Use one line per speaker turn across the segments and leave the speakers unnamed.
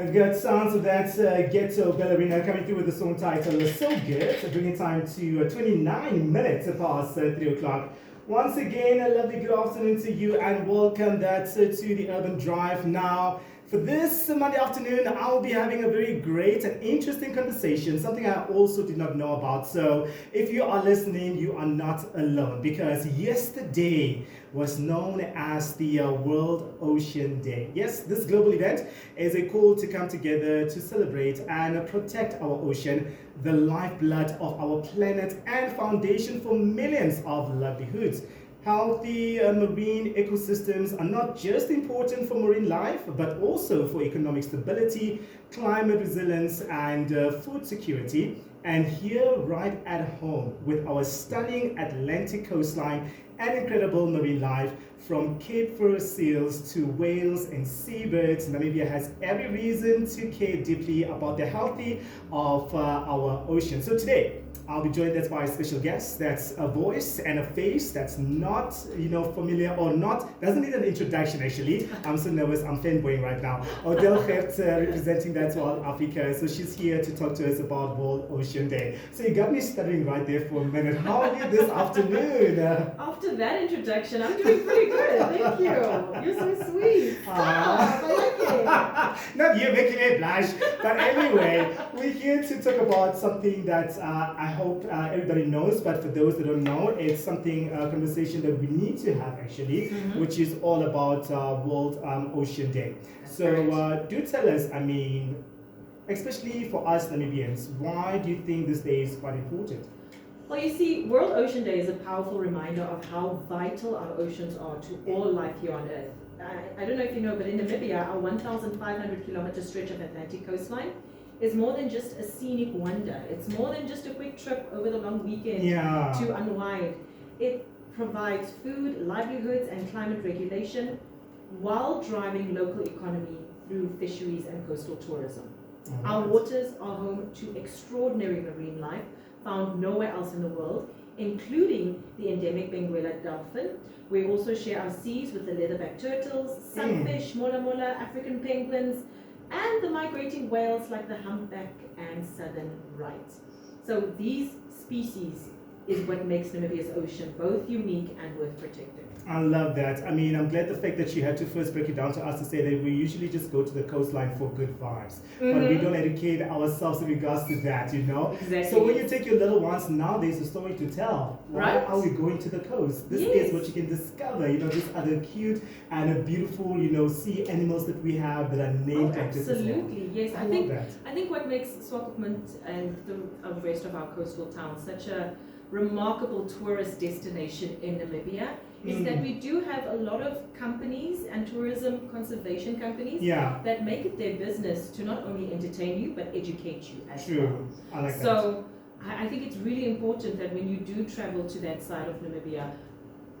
A good sounds of that ghetto ballerina coming through with the song title So Good, bringing time to 29 minutes past 3 o'clock. Once again, a lovely good afternoon to you and welcome to the Urban Drive. Now, for this Monday afternoon, I'll be having a very great and interesting conversation, something I also did not know about. So if you are listening, you are not alone because yesterday was known as the World Ocean Day. Yes, this global event is a call to come together to celebrate and protect our ocean, the lifeblood of our planet and foundation for millions of livelihoods. Healthy marine ecosystems are not just important for marine life, but also for economic stability, climate resilience, and food security. And here, right at home, with our stunning Atlantic coastline and incredible marine life, from Cape Fur seals to whales and seabirds, Namibia has every reason to care deeply about the healthy of our ocean. So today, I'll be joined by a special guest that's a voice and a face that's not, familiar or not, doesn't need an introduction actually. I'm so nervous, I'm fanboying right now. Odile Gertze representing That's All Africa. So she's here to talk to us about World Ocean Day. So you got me stuttering right there for a minute. How are you this afternoon?
After that introduction, I'm doing pretty good. Thank you. You're so sweet. Stop. I like it.
Not you making me blush. But anyway, we're here to talk about something that I hope everybody knows, but for those that don't know, it's something, a conversation that we need to have actually, which is all about World Ocean Day. So do tell us, especially for us Namibians, why do you think this day is quite important?
Well, you see, World Ocean Day is a powerful reminder of how vital our oceans are to all life here on Earth. I don't know if you know, but in Namibia, our 1,500 kilometer stretch of Atlantic coastline is more than just a scenic wonder. It's more than just a quick trip over the long weekend to unwind. It provides food, livelihoods, and climate regulation while driving local economy through fisheries and coastal tourism. Our waters are home to extraordinary marine life found nowhere else in the world, including the endemic Benguela dolphin. We also share our seas with the leatherback turtles, sunfish, mola mola, African penguins, and the migrating whales like the humpback and southern right. So these species is what makes Namibia's ocean both unique and worth protecting.
I love that. I'm glad the fact that you had to first break it down to us to say that we usually just go to the coastline for good vibes, but we don't educate ourselves in regards to that,
Exactly.
So when you take your little ones, now there's a story to tell. Why are we going to the coast? This is what you can discover, these other cute and beautiful, sea animals that we have that are named like this as well.
Absolutely, yes.
I love that.
I think what makes Swakopmund and the rest of our coastal towns such a remarkable tourist destination in Namibia is that we do have a lot of companies and tourism conservation companies that make it their business to not only entertain you but educate you as well.
I like that.
So I think it's really important that when you do travel to that side of Namibia,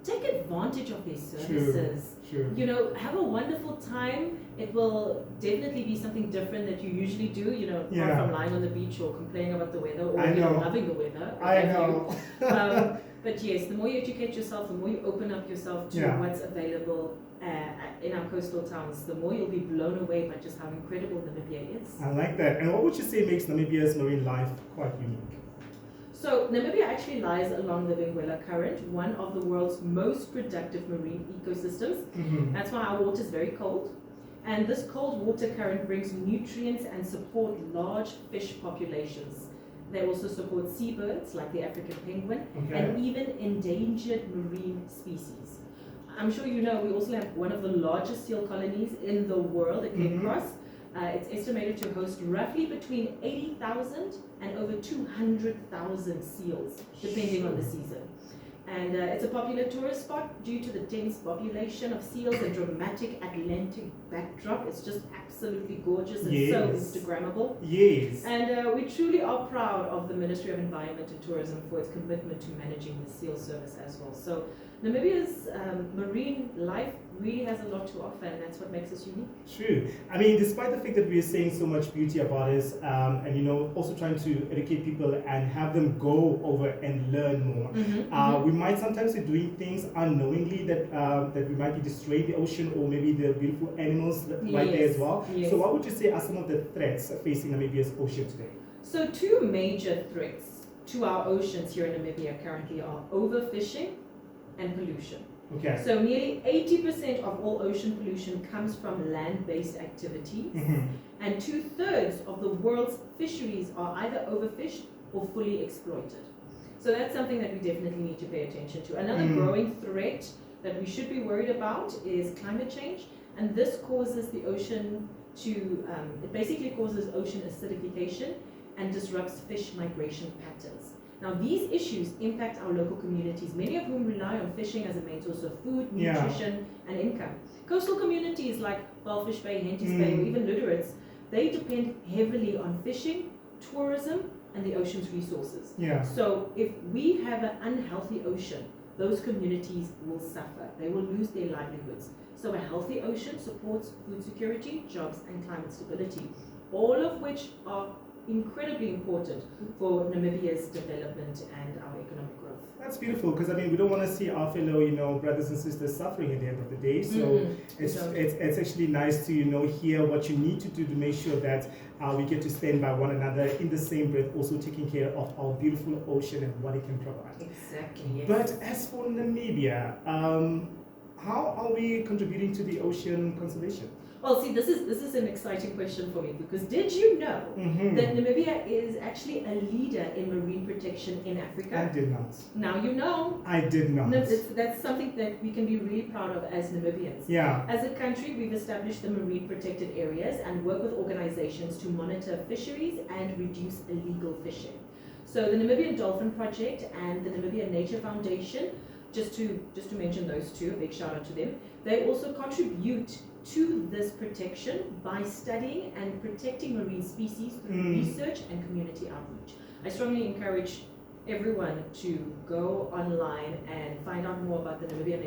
take advantage of their services.
True.
Have a wonderful time. It will definitely be something different that you usually do, apart from lying on the beach or complaining about the weather or loving the weather.
I know.
But yes, the more you educate yourself, the more you open up yourself to what's available in our coastal towns, the more you'll be blown away by just how incredible Namibia is.
I like that. And what would you say makes Namibia's marine life quite unique?
So Namibia actually lies along the Benguela Current, one of the world's most productive marine ecosystems. That's why our water is very cold. And this cold water current brings nutrients and support large fish populations. They also support seabirds like the African penguin and even endangered marine species. I'm sure you know we also have one of the largest seal colonies in the world at Cape Cross. It's estimated to host roughly between 80,000 and over 200,000 seals, depending on the season. And it's a popular tourist spot due to the dense population of seals and dramatic Atlantic backdrop. It's just absolutely gorgeous and so Instagrammable.
Yes.
And we truly are proud of the Ministry of Environment and Tourism for its commitment to managing the seal service as well. So Namibia's marine life really has a lot to offer, and that's what makes us unique.
True. I mean, despite the fact that we are saying so much beauty about us, and also trying to educate people and have them go over and learn more, we might sometimes be doing things unknowingly that we might be destroying the ocean or maybe the beautiful animals right there as well.
Yes.
So, what would you say are some of the threats facing Namibia's ocean today?
So, two major threats to our oceans here in Namibia currently are overfishing and pollution.
Okay.
So nearly 80% of all ocean pollution comes from land-based activities, and 2/3 of the world's fisheries are either overfished or fully exploited. So that's something that we definitely need to pay attention to. Another growing threat that we should be worried about is climate change, and this causes the ocean to, it basically causes ocean acidification and disrupts fish migration patterns. Now, these issues impact our local communities, many of whom rely on fishing as a main source of food, nutrition, and income. Coastal communities like Walvis Bay, Henties Bay, or even Luderitz, they depend heavily on fishing, tourism, and the ocean's resources.
Yeah.
So, if we have an unhealthy ocean, those communities will suffer. They will lose their livelihoods. So, a healthy ocean supports food security, jobs, and climate stability, all of which are incredibly important for Namibia's development and our economic growth.
That's beautiful, because I mean, we don't want to see our fellow, brothers and sisters suffering at the end of the day. So it's actually nice to hear what you need to do to make sure that we get to stand by one another, in the same breath also taking care of our beautiful ocean and what it can provide.
Exactly. Yes.
But as for Namibia, how are we contributing to the ocean conservation?
Well, see, this is an exciting question for me, because did you know that Namibia is actually a leader in marine protection in Africa?
I did not.
Now you know.
I did not.
No, that's something that we can be really proud of as Namibians.
Yeah.
As a country, we've established the marine protected areas and work with organizations to monitor fisheries and reduce illegal fishing. So the Namibian Dolphin Project and the Namibian Nature Foundation, just to mention those two, a big shout out to them, they also contribute to this protection by studying and protecting marine species through research and community outreach. I strongly encourage everyone to go online and find out more about the Namibia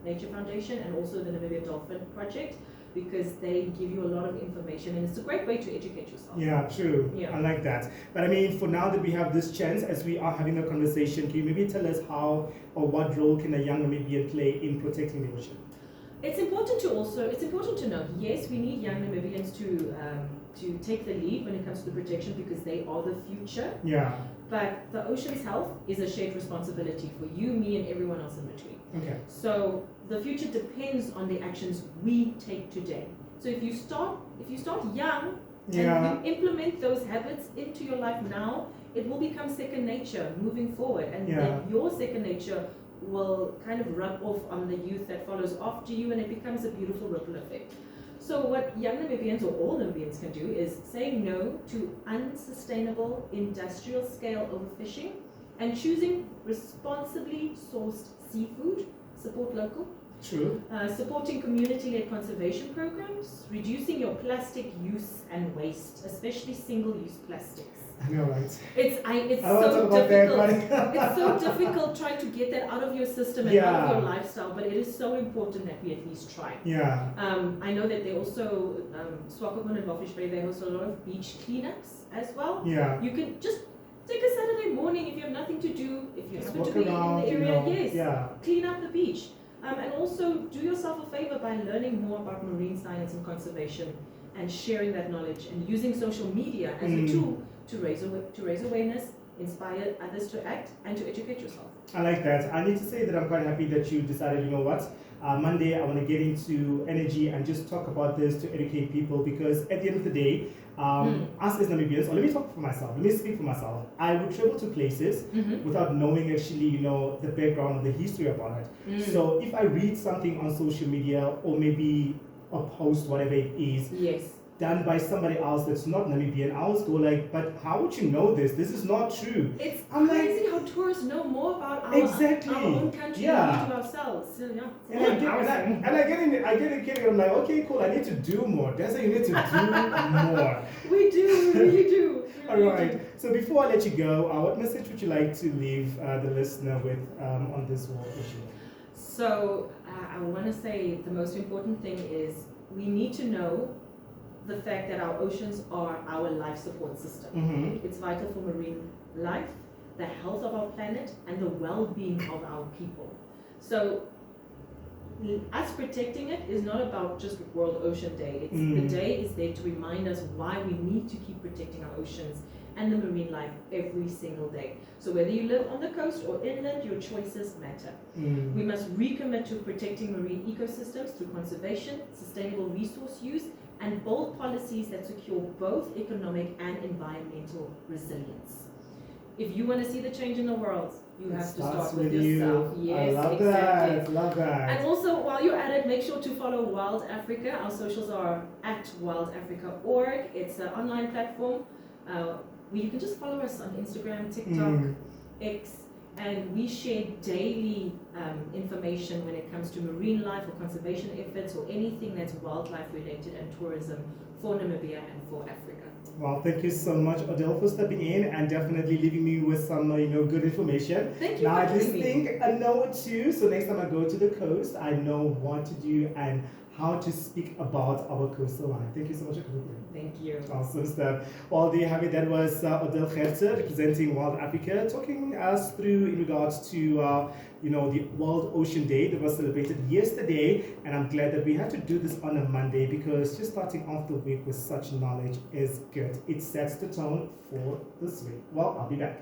Nature Foundation and also the Namibia Dolphin Project, because they give you a lot of information, and it's a great way to educate yourself.
Yeah, true. Yeah. I like that. But I mean, for now that we have this chance, as we are having a conversation, can you maybe tell us how or what role can a young Namibian play in protecting the ocean?
It's important to know, yes, we need young Namibians to take the lead when it comes to the protection, because they are the future.
Yeah.
But the ocean's health is a shared responsibility for you, me, and everyone else in between.
Okay.
So the future depends on the actions we take today. So if you start young and you implement those habits into your life now, it will become second nature moving forward, and then your second nature will kind of rub off on the youth that follows after you, and it becomes a beautiful ripple effect. So what young Namibians, or all Namibians, can do is say no to unsustainable industrial scale overfishing and choosing responsibly sourced seafood, support local.
True.
Supporting community-led conservation programs, reducing your plastic use and waste, especially single-use plastics.
I know, right?
It's so difficult. It's so difficult trying to get that out of your system and out of your lifestyle, but it is so important that we at least try.
Yeah.
I know that they also, Swakopmund and Walvis Bay, they host a lot of beach cleanups as well.
Yeah.
You can just take a Saturday morning if you have nothing to do, if you happen to be in the area, clean up the beach. And also do yourself a favor by learning more about marine science and conservation, and sharing that knowledge, and using social media as a tool to raise awareness, inspire others to act, and to educate yourself.
I like that. I need to say that I'm quite happy that you decided, you know what, Monday I want to get into energy and just talk about this to educate people, because at the end of the day, us as Namibians, or let me talk for myself, let me speak for myself, I would travel to places without knowing actually, the background or the history about it. So if I read something on social media, or maybe a post, whatever it is, done by somebody else that's not Namibian, I always go like, but how would you know this? This is not true.
It's crazy how tourists know more about our own country than we do ourselves. So,
and I get it, I'm like, okay, cool, I need to do more. That's how you need to do more.
We really do.
All right. So before I let you go, what message would you like to leave the listener with on this whole issue?
So I want to say the most important thing is we need to know the fact that our oceans are our life support system.
Mm-hmm.
It's vital for marine life, the health of our planet, and the well-being of our people. So us protecting it is not about just World Ocean Day. It's the day is there to remind us why we need to keep protecting our oceans and the marine life every single day. So whether you live on the coast or inland, your choices matter. We must recommit to protecting marine ecosystems through conservation, sustainable resource use, and bold policies that secure both economic and environmental resilience. If you want to see the change in the world, you have to start with yourself. Yes,
I love
exactly.
that. Love that.
And also, while you're at it, make sure to follow Wild Africa. Our socials are at wildafrica.org. It's an online platform where you can just follow us on Instagram, TikTok, X, and we share daily information when it comes to marine life or conservation efforts or anything that's wildlife related and tourism for Namibia and for Africa.
Well, thank you so much, Odile, for stepping in and definitely leaving me with some, good information.
Thank you
Now,
for
I just
having me.
think I know what to, so next time I go to the coast, I know what to do and how to speak about our coastal line. Thank you so much for coming in.
Thank you.
Awesome stuff. Well, there you have it. That was Odile Gertze representing Wild Africa, talking us through in regards to the World Ocean Day that was celebrated yesterday. And I'm glad that we had to do this on a Monday because just starting off the week with such knowledge is good. It sets the tone for this week. Well, I'll be back.